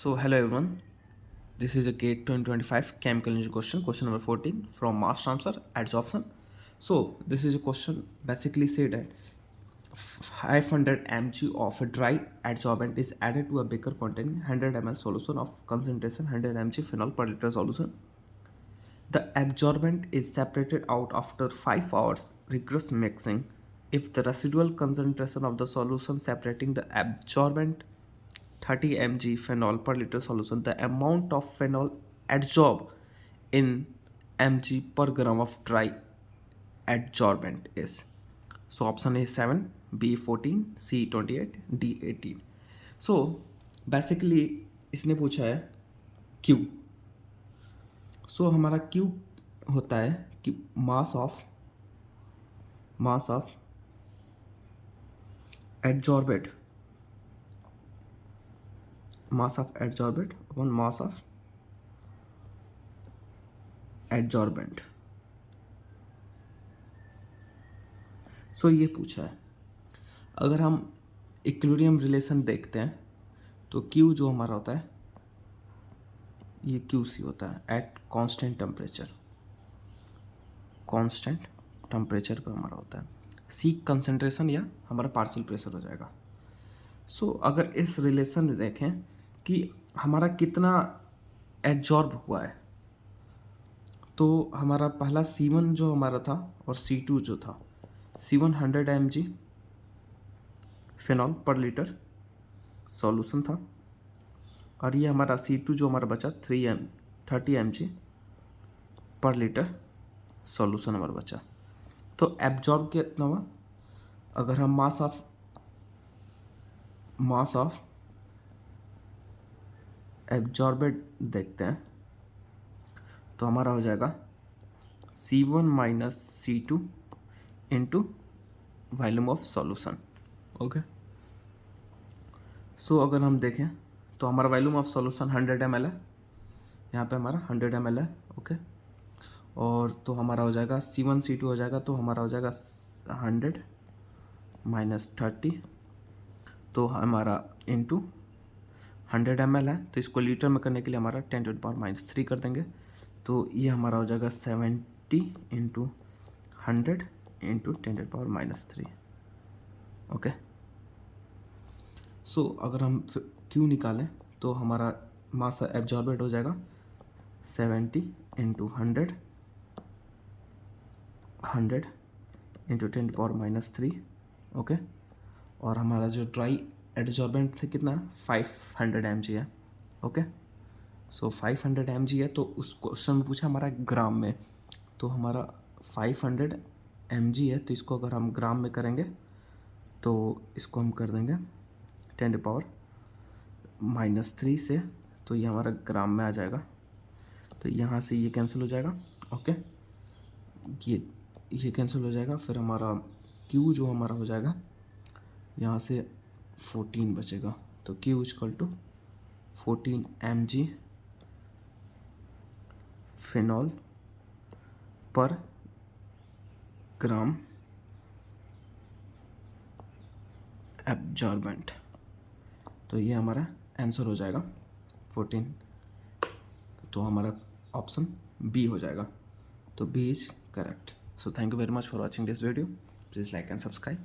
So hello everyone, this is a GATE 2025 chemical engineering question number 14 from mass transfer adds option. So this is a question basically say that 500 mg of a dry adsorbent is added to a beaker containing 100 ml solution of concentration 100 mg phenol per liter solution. The adsorbent is separated out after 5 hours rigorous mixing. If the residual concentration of the solution separating the adsorbent 30 mg phenol per liter solution, the amount of phenol adsorbed in mg per gram of dry adsorbent is. So option A 7, B 14, C 28, D 18. So basically इसने पूछा है Q. So हमारा Q होता है कि mass of adsorbate mass of adsorbate upon mass of adsorbent. सो ये पूछा है। अगर हम इक्विलिब्रियम रिलेशन देखते हैं तो Q जो हमारा होता है ये QC होता है एट कांस्टेंट टेम्परेचर पर हमारा होता है। C कंसंट्रेशन या हमारा पार्शियल प्रेशर हो जाएगा। सो अगर इस रिलेशन में देखें कि हमारा कितना एडजॉर्ब हुआ है तो हमारा पहला C1 जो हमारा था और C2 जो था, C1 100 mg फिनॉल पर लीटर सॉल्यूशन था और ये हमारा C2 जो हमारा बचा 30 mg पर लीटर सॉल्यूशन हमारा बचा। तो एब्जॉर्ब कितना हुआ? अगर हम मास ऑफ एब्जॉर्बेड देखते हैं तो हमारा हो जाएगा C1 minus C2 into volume of solution. Okay, so अगर हम देखें तो हमारा वॉल्यूम ऑफ सॉल्यूशन 100 ml है, यहाँ पे हमारा 100 ml है। ओके, और तो हमारा हो जाएगा C1 C2 हो जाएगा तो हमारा हो जाएगा 100 माइनस 30 तो हमारा इंटू 100 ml है तो इसको लीटर में करने के लिए हमारा 10⁻³ कर देंगे तो ये हमारा हो जाएगा 70 इंटू 100 इंटू 10⁻³ ओके। सो अगर हम Q निकालें तो हमारा मास एब्जॉर्बेट हो जाएगा 70 इंटू 100 इंटू 10⁻³ ओके। और हमारा जो ड्राई एडजॉर्बेंट थे कितना है 500 mg है। ओके, सो 500 mg है तो उस क्वेश्चन में पूछा हमारा ग्राम में, तो हमारा 500 mg है तो इसको अगर हम ग्राम में करेंगे तो इसको हम कर देंगे 10⁻³ से तो ये हमारा ग्राम में आ जाएगा। तो यहाँ से ये कैंसिल हो जाएगा। ओके, ये कैंसिल हो जाएगा। फिर हमारा Q जो हमारा हो जाएगा यहाँ से 14 बचेगा तो Q equal to 14 mg phenol पर ग्राम एब्जॉर्बेंट। तो ये हमारा आंसर हो जाएगा 14, तो हमारा ऑप्शन बी हो जाएगा। तो B is correct. So thank you very much for watching this video. Please like and subscribe.